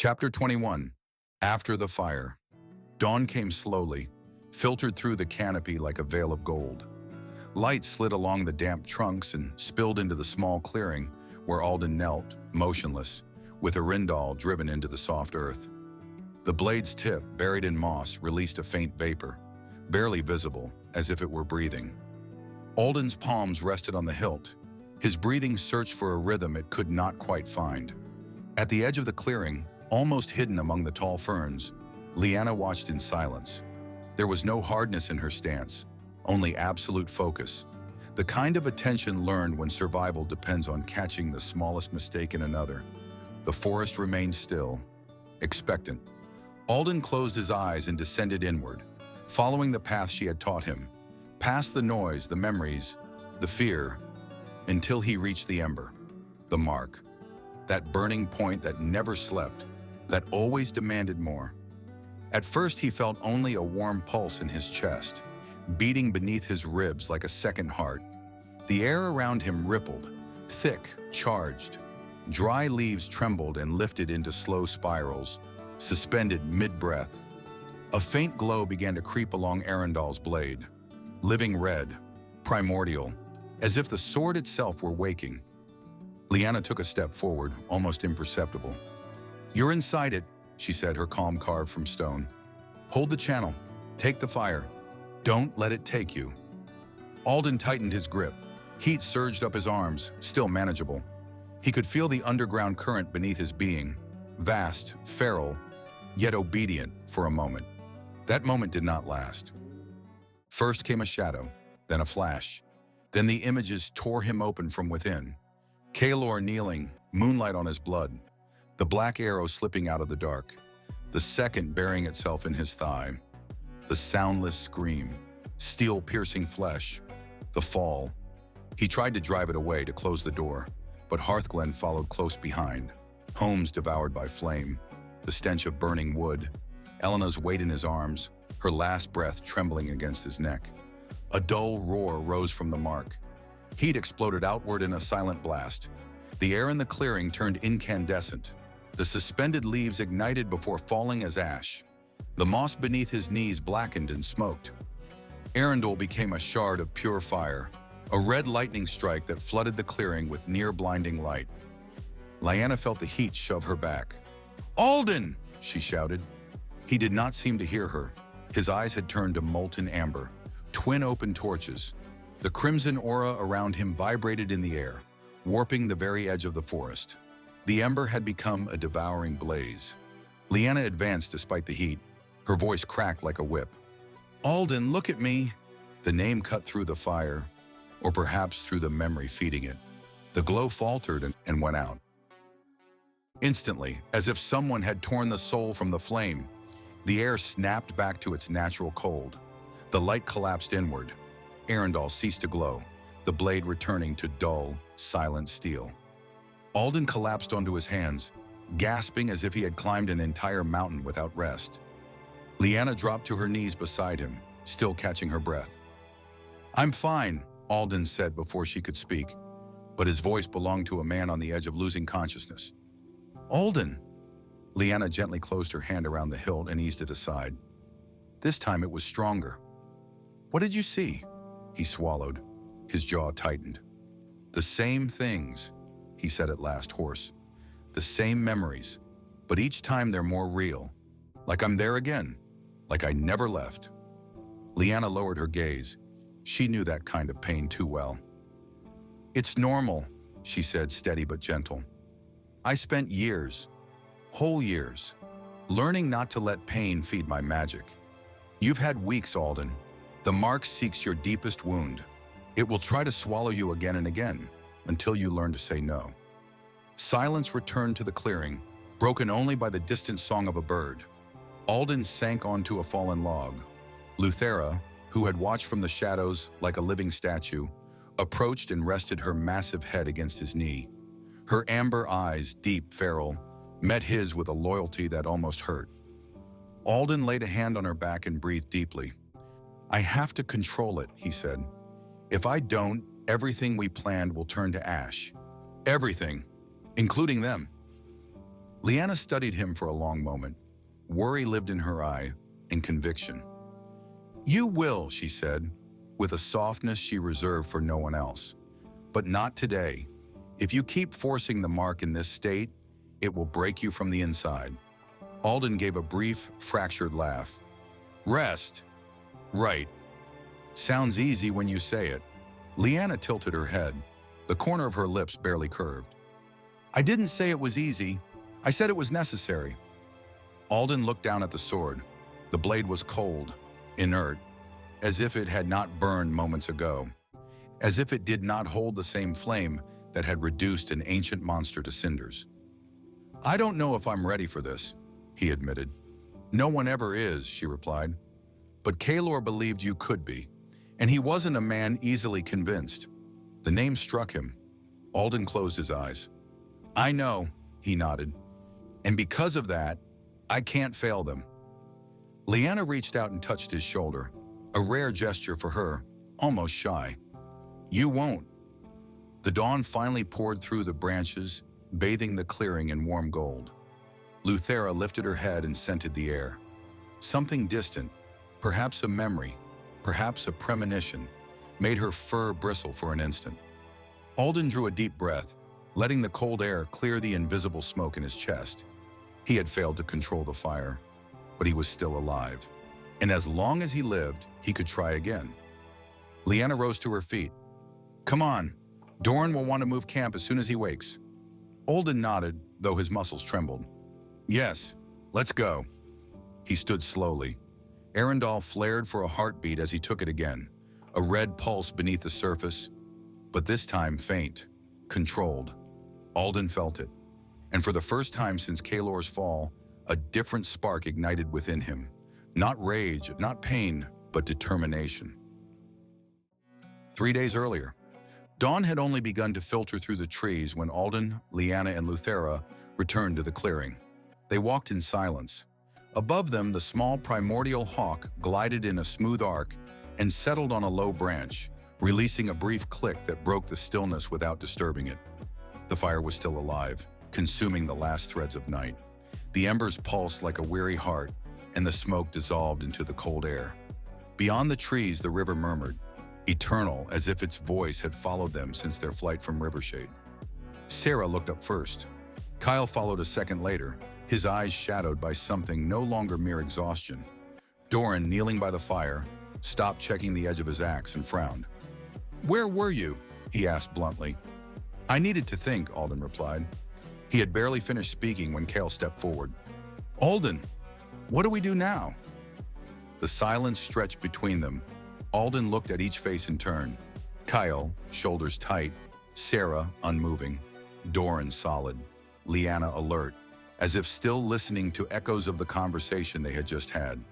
Chapter 21. After the Fire. Dawn came slowly, filtered through the canopy like a veil of gold. Light slid along the damp trunks and spilled into the small clearing where Alden knelt, motionless, with Earendel driven into the soft earth. The blade's tip, buried in moss, released a faint vapor, barely visible, as if it were breathing. Alden's palms rested on the hilt. His breathing searched for a rhythm it could not quite find. At the edge of the clearing, almost hidden among the tall ferns, Lyanna watched in silence. There was no hardness in her stance, only absolute focus, the kind of attention learned when survival depends on catching the smallest mistake in another. The forest remained still, expectant. Alden closed his eyes and descended inward, following the path she had taught him, past the noise, the memories, the fear, until he reached the ember, the mark, that burning point that never slept, that always demanded more. At first he felt only a warm pulse in his chest, beating beneath his ribs like a second heart. The air around him rippled, thick, charged. Dry leaves trembled and lifted into slow spirals, suspended mid-breath. A faint glow began to creep along Earendel's blade, living red, primordial, as if the sword itself were waking. Lyanna took a step forward, almost imperceptible. "You're inside it," she said, her calm carved from stone. "Hold the channel. Take the fire. Don't let it take you." Alden tightened his grip. Heat surged up his arms, still manageable. He could feel the underground current beneath his being, vast, feral, yet obedient for a moment. That moment did not last. First came a shadow, then a flash. Then the images tore him open from within. Kaelor kneeling, moonlight on his blood, the black arrow slipping out of the dark, the second burying itself in his thigh, the soundless scream, steel-piercing flesh, the fall. He tried to drive it away, to close the door, but Hearthglen followed close behind, homes devoured by flame, the stench of burning wood, Elena's weight in his arms, her last breath trembling against his neck. A dull roar rose from the mark. Heat exploded outward in a silent blast. The air in the clearing turned incandescent. The suspended leaves ignited before falling as ash. The moss beneath his knees blackened and smoked. Earendel became a shard of pure fire, a red lightning strike that flooded the clearing with near-blinding light. Lyanna felt the heat shove her back. "Alden!" she shouted. He did not seem to hear her. His eyes had turned to molten amber, twin open torches. The crimson aura around him vibrated in the air, warping the very edge of the forest. The ember had become a devouring blaze. Lyanna advanced despite the heat, her voice cracked like a whip. "Alden, look at me!" The name cut through the fire, or perhaps through the memory feeding it. The glow faltered and went out. Instantly, as if someone had torn the soul from the flame, the air snapped back to its natural cold. The light collapsed inward. Earendel ceased to glow, the blade returning to dull, silent steel. Alden collapsed onto his hands, gasping as if he had climbed an entire mountain without rest. Lyanna dropped to her knees beside him, still catching her breath. "I'm fine," Alden said before she could speak, but his voice belonged to a man on the edge of losing consciousness. "Alden!" Lyanna gently closed her hand around the hilt and eased it aside. This time it was stronger. "What did you see?" He swallowed, his jaw tightened. "The same things," he said at last, hoarse. "The same memories, but each time they're more real. Like I'm there again, like I never left." Lyanna lowered her gaze. She knew that kind of pain too well. "It's normal," she said, steady but gentle. "I spent years, whole years, learning not to let pain feed my magic. You've had weeks, Alden. The mark seeks your deepest wound. It will try to swallow you again and again, until you learn to say no." Silence returned to the clearing, broken only by the distant song of a bird. Alden sank onto a fallen log. Luthera, who had watched from the shadows like a living statue, approached and rested her massive head against his knee. Her amber eyes, deep, feral, met his with a loyalty that almost hurt. Alden laid a hand on her back and breathed deeply. "I have to control it," he said. "If I don't, everything we planned will turn to ash. Everything, including them." Lyanna studied him for a long moment. Worry lived in her eye, and conviction. "You will," she said, with a softness she reserved for no one else. "But not today. If you keep forcing the mark in this state, it will break you from the inside." Alden gave a brief, fractured laugh. "Rest? Right. Sounds easy when you say it." Lyanna tilted her head, the corner of her lips barely curved. "I didn't say it was easy. I said it was necessary." Alden looked down at the sword. The blade was cold, inert, as if it had not burned moments ago, as if it did not hold the same flame that had reduced an ancient monster to cinders. "I don't know if I'm ready for this," he admitted. "No one ever is," she replied. "But Kaelor believed you could be, and he wasn't a man easily convinced." The name struck him. Alden closed his eyes. "I know," he nodded. "And because of that, I can't fail them." Lyanna reached out and touched his shoulder, a rare gesture for her, almost shy. "You won't." The dawn finally poured through the branches, bathing the clearing in warm gold. Luthera lifted her head and scented the air. Something distant, perhaps a memory, perhaps a premonition, made her fur bristle for an instant. Alden drew a deep breath, letting the cold air clear the invisible smoke in his chest. He had failed to control the fire, but he was still alive. And as long as he lived, he could try again. Lyanna rose to her feet. "Come on. Doran will want to move camp as soon as he wakes." Alden nodded, though his muscles trembled. "Yes, let's go." He stood slowly. Arundel flared for a heartbeat as he took it again, a red pulse beneath the surface, but this time faint, controlled. Alden felt it, and for the first time since Kaelor's fall, a different spark ignited within him. Not rage, not pain, but determination. 3 days earlier, dawn had only begun to filter through the trees when Alden, Lyanna, and Luthera returned to the clearing. They walked in silence. Above them, the small primordial hawk glided in a smooth arc and settled on a low branch, releasing a brief click that broke the stillness without disturbing it. The fire was still alive, consuming the last threads of night. The embers pulsed like a weary heart, and the smoke dissolved into the cold air. Beyond the trees, the river murmured, eternal, as if its voice had followed them since their flight from Rivershade. Sarah looked up first. Kyle followed a second later, his eyes shadowed by something no longer mere exhaustion. Doran, kneeling by the fire, stopped checking the edge of his axe and frowned. "Where were you?" he asked bluntly. "I needed to think," Alden replied. He had barely finished speaking when Kale stepped forward. "Alden, what do we do now?" The silence stretched between them. Alden looked at each face in turn. Kyle, shoulders tight, Sarah, unmoving, Doran, solid, Lyanna, alert, as if still listening to echoes of the conversation they had just had.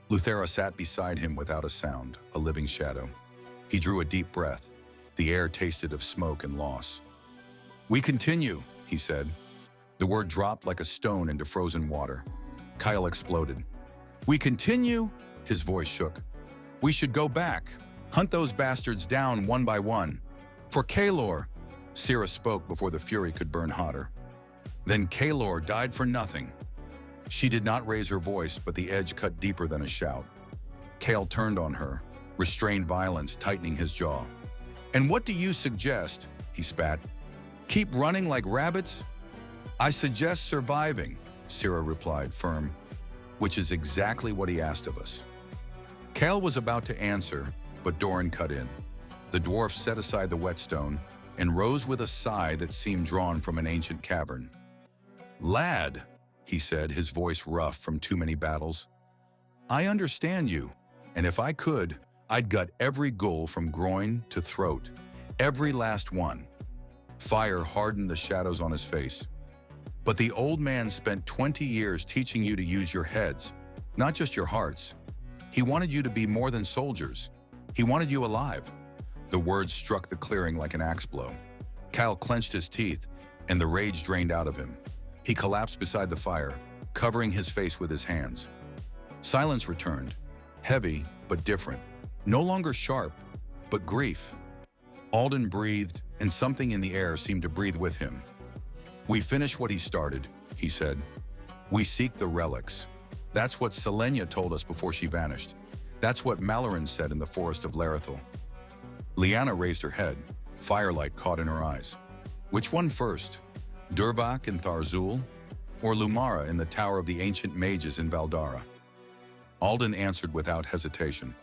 Luthera sat beside him without a sound, a living shadow. He drew a deep breath. The air tasted of smoke and loss. "We continue," he said. The word dropped like a stone into frozen water. Kyle exploded. "We continue?" His voice shook. "We should go back, hunt those bastards down one by one. For Kaelor," Sarah spoke before the fury could burn hotter. "Then Kaelor died for nothing." She did not raise her voice, but the edge cut deeper than a shout. Kale turned on her, restrained violence tightening his jaw. "And what do you suggest?" he spat. "Keep running like rabbits?" "I suggest surviving," Sarah replied, firm, "which is exactly what he asked of us." Kale was about to answer, but Doran cut in. The dwarf set aside the whetstone and rose with a sigh that seemed drawn from an ancient cavern. "Lad," he said, his voice rough from too many battles, "I understand you, and if I could, I'd gut every ghoul from groin to throat, every last one." Fire hardened the shadows on his face. "But the old man spent 20 years teaching you to use your heads, not just your hearts. He wanted you to be more than soldiers. He wanted you alive." The words struck the clearing like an axe blow. Kyle clenched his teeth, and the rage drained out of him. He collapsed beside the fire, covering his face with his hands. Silence returned, heavy but different, no longer sharp, but grief. Alden breathed, and something in the air seemed to breathe with him. "We finish what he started. he said. "We seek the relics. That's what Selenia told us before she vanished. That's what Malaran said in the forest of Myranthel." Lyanna raised her head, firelight caught in her eyes. "Which one first? Durvak in Thar'Zul, or Lumara in the Tower of the Ancient Mages in Valdara?" Alden answered without hesitation.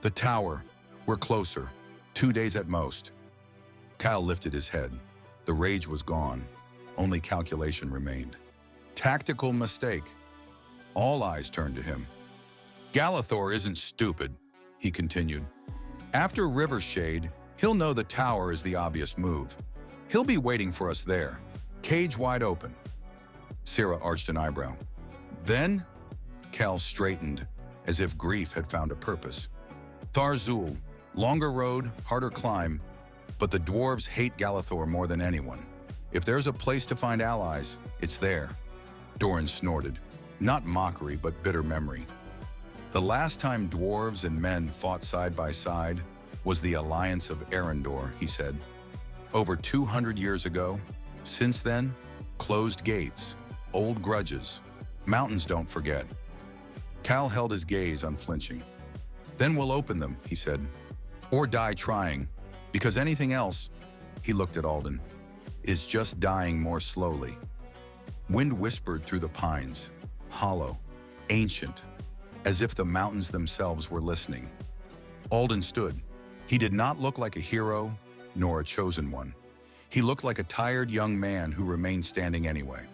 "The tower. We're closer. 2 days at most." Cal lifted his head. The rage was gone. Only calculation remained. "Tactical mistake." All eyes turned to him. "Galathor isn't stupid," he continued. "After Rivershade, he'll know the tower is the obvious move. He'll be waiting for us there, cage wide open." Syrah arched an eyebrow. "Then?" Cal straightened, as if grief had found a purpose. "Thar'Zul, longer road, harder climb, but the dwarves hate Galathor more than anyone. If there's a place to find allies, it's there." Doran snorted, not mockery but bitter memory. "The last time dwarves and men fought side by side was the Alliance of Arendor," he said. "Over 200 years ago. Since then, closed gates, old grudges. Mountains don't forget." Cal held his gaze unflinching. "Then we'll open them," he said. "Or die trying, because anything else," he looked at Alden, "is just dying more slowly." Wind whispered through the pines, hollow, ancient, as if the mountains themselves were listening. Alden stood. He did not look like a hero, nor a chosen one. He looked like a tired young man who remained standing anyway.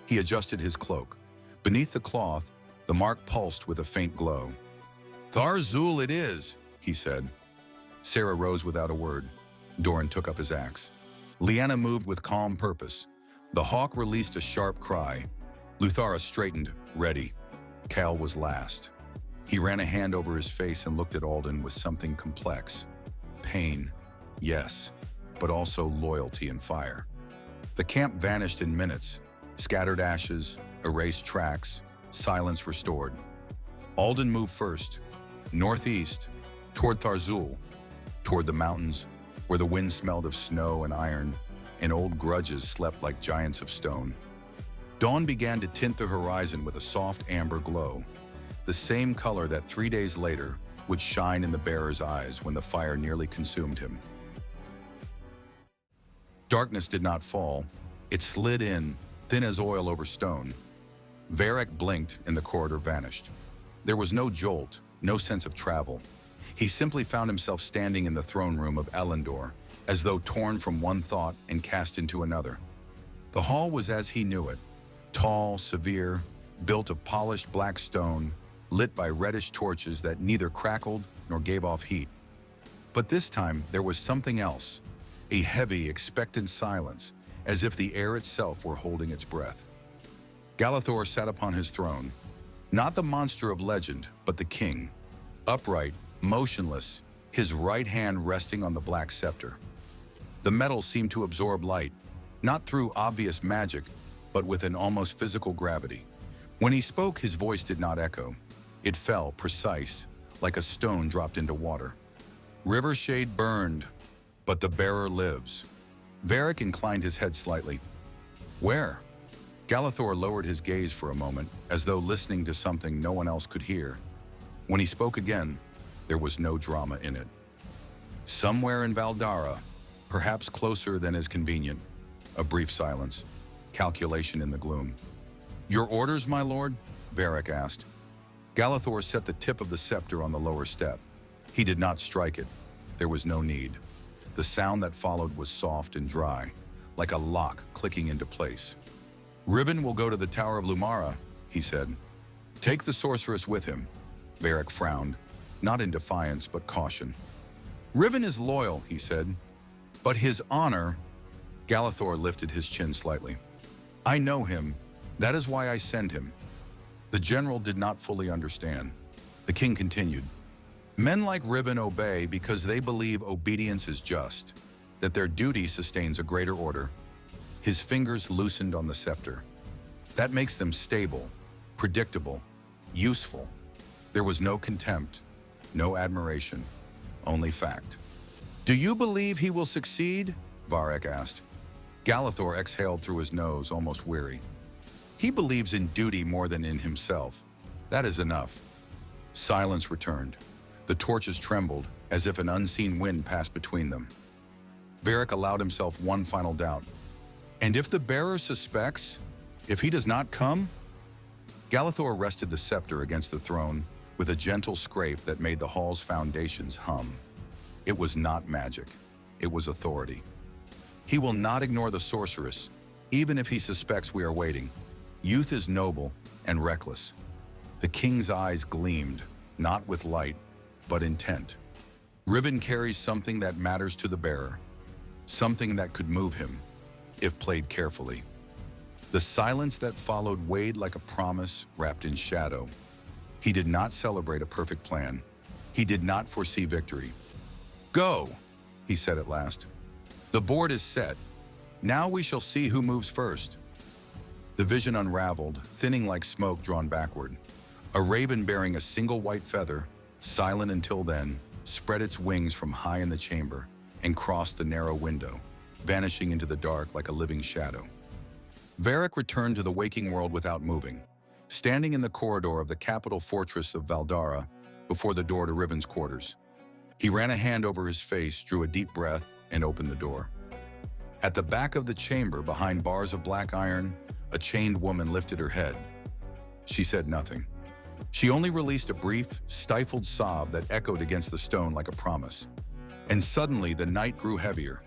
He adjusted his cloak. Beneath the cloth, the mark pulsed with a faint glow. "Thar'Zul it is," he said. Syrah rose without a word. Doran took up his axe. Lyanna moved with calm purpose. The hawk released a sharp cry. Luthara straightened, ready. Cal was last. He ran a hand over his face and looked at Alden with something complex. Pain, yes, but also loyalty and fire. The camp vanished in minutes. Scattered ashes, erased tracks, silence restored. Alden moved first, northeast, toward Thar'Zul, toward the mountains, where the wind smelled of snow and iron, and old grudges slept like giants of stone. Dawn began to tint the horizon with a soft amber glow, the same color that 3 days later would shine in the bearer's eyes when the fire nearly consumed him. Darkness did not fall. It slid in, thin as oil over stone. Varric blinked and the corridor vanished. There was no jolt, no sense of travel. He simply found himself standing in the throne room of Elendor, as though torn from one thought and cast into another. The hall was as he knew it, tall, severe, built of polished black stone, lit by reddish torches that neither crackled nor gave off heat. But this time there was something else, a heavy, expectant silence, as if the air itself were holding its breath. Galathor sat upon his throne, not the monster of legend, but the king, upright, motionless, his right hand resting on the black scepter. The metal seemed to absorb light, not through obvious magic, but with an almost physical gravity. When he spoke, his voice did not echo. It fell, precise, like a stone dropped into water. "Rivershade burned, but the bearer lives." Varric inclined his head slightly. "Where?" Galathor lowered his gaze for a moment, as though listening to something no one else could hear. When he spoke again, there was no drama in it. "Somewhere in Valdara, perhaps closer than is convenient." A brief silence, calculation in the gloom. "Your orders, my lord?" Varric asked. Galathor set the tip of the scepter on the lower step. He did not strike it. There was no need. The sound that followed was soft and dry, like a lock clicking into place. "Riven will go to the Tower of Lumara," he said. "Take the sorceress with him." Varric frowned, not in defiance but caution. "Riven is loyal," he said, "but his honor—" Galathor lifted his chin slightly. "I know him. That is why I send him." The general did not fully understand. The king continued. "Men like Riven obey because they believe obedience is just, that their duty sustains a greater order." His fingers loosened on the scepter. "That makes them stable, predictable, useful." There was no contempt, no admiration, only fact. "Do you believe he will succeed?" Varric asked. Galathor exhaled through his nose, almost weary. He believes in duty more than in himself. That is enough. Silence returned. The torches trembled, as if an unseen wind passed between them. Varric allowed himself one final doubt. And if the bearer suspects? If he does not come? Galithor rested the scepter against the throne with a gentle scrape that made the hall's foundations hum. It was not magic. It was authority. He will not ignore the sorceress, even if he suspects we are waiting. Youth is noble and reckless. The king's eyes gleamed, not with light, but intent. Riven carries something that matters to the bearer, something that could move him, if played carefully. The silence that followed weighed like a promise wrapped in shadow. He did not celebrate a perfect plan. He did not foresee victory. "Go," he said at last. "The board is set. Now we shall see who moves first." The vision unraveled, thinning like smoke drawn backward. A raven bearing a single white feather, silent until then, spread its wings from high in the chamber and crossed the narrow window, vanishing into the dark like a living shadow. Varric returned to the waking world without moving, standing in the corridor of the capital fortress of Valdara before the door to Riven's quarters. He ran a hand over his face, drew a deep breath, and opened the door. At the back of the chamber, behind bars of black iron, a chained woman lifted her head. She said nothing. She only released a brief, stifled sob that echoed against the stone like a promise. And suddenly the night grew heavier.